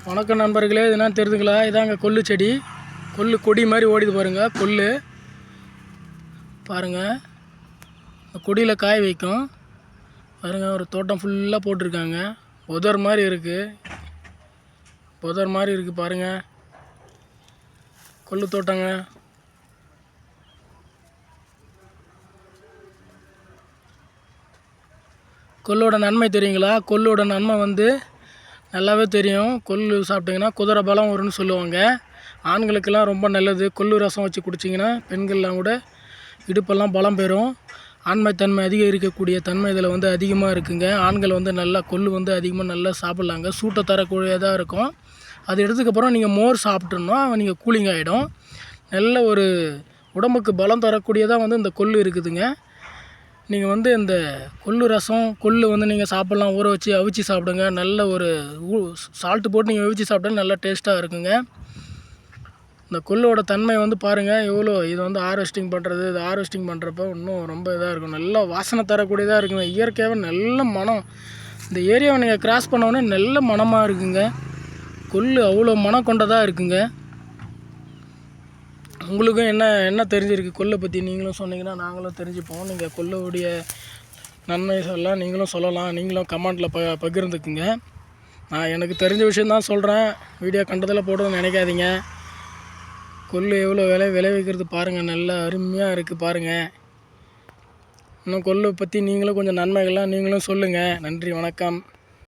வணக்கம் நண்பர்களே, இது என்ன தெரியுதுங்களா? இதாங்க கொள்ளு செடி. கொள்ளு கொடி மாதிரி ஓடிது பாருங்கள். கொள்ளு பாருங்கள், கொடியில் காய வைக்கும் பாருங்கள். ஒரு தோட்டம் ஃபுல்லாக போட்டிருக்காங்க. புதர் மாதிரி இருக்குது பாருங்கள். கொள்ளு தோட்டங்க. கொள்ளோட நன்மை தெரியுங்களா? கொள்ளோட நன்மை நல்லாவே தெரியும். கொள்ளு சாப்பிட்டிங்கன்னா குதிரை பலம் வரும்னு சொல்லுவாங்க. ஆண்களுக்கெல்லாம் ரொம்ப நல்லது. கொள்ளு ரசம் வச்சு குடிச்சிங்கன்னா பெண்கள்லாம் கூட இடுப்பெல்லாம் பலம் பெறும். ஆண்மைத்தன்மை அதிகரிக்கக்கூடிய தன்மை இதில் அதிகமாக இருக்குங்க. ஆண்கள் நல்லா கொள்ளு அதிகமாக நல்லா சாப்பிட்லாங்க. சூட்டை தரக்கூடியதாக இருக்கும். அது எடுத்ததுக்கப்புறம் நீங்கள் மோர் சாப்பிட்டோன்னா நீங்கள் கூலிங் ஆகிடும். நல்ல ஒரு உடம்புக்கு பலம் தரக்கூடியதாக இந்த கொள்ளு இருக்குதுங்க. நீங்கள் இந்த கொள்ளு ரசம் கொள்ளு நீங்கள் சாப்பிட்லாம். ஊற வச்சு அவிச்சு சாப்பிடுங்க. நல்ல ஒரு சால்ட்டு போட்டு நீங்கள் அவிச்சு சாப்பிட்டா நல்லா டேஸ்ட்டாக இருக்குங்க. இந்த கொள்ளோட தன்மை பாருங்கள் எவ்வளோ. இது ஹார்வெஸ்டிங் பண்ணுறது, இது ஹார்வெஸ்டிங் பண்ணுறப்ப இன்னும் ரொம்ப இதாக இருக்கும். நல்லா வாசனை தரக்கூடியதாக இருக்குங்க. இயற்கையாகவே நல்ல மனம். இந்த ஏரியாவை நீங்கள் கிராஸ் பண்ணோன்னே நல்ல மனமாக இருக்குங்க. கொள்ளு அவ்வளோ மனம் கொண்டதாக இருக்குங்க. உங்களுக்கும் என்ன தெரிஞ்சிருக்கு கொள்ளை பற்றி நீங்களும் சொன்னீங்கன்னா நாங்களும் தெரிஞ்சுப்போம். நீங்கள் கொள்ளுடைய நன்மை சொல்லலாம், நீங்களும் சொல்லலாம். நீங்களும் கமெண்ட்டில் பகிர்ந்துக்குங்க. நான் எனக்கு தெரிஞ்ச விஷயந்தான் சொல்கிறேன். வீடியோ கண்டதில் போடுறதுன்னு நினைக்காதீங்க. கொள்ளு எவ்வளோ விளைவிக்கிறது பாருங்கள். நல்லா அருமையாக இருக்குது பாருங்கள். இன்னும் கொள்ளு பற்றி நீங்களும் கொஞ்சம் நன்மைகள்லாம் நீங்களும் சொல்லுங்கள். நன்றி, வணக்கம்.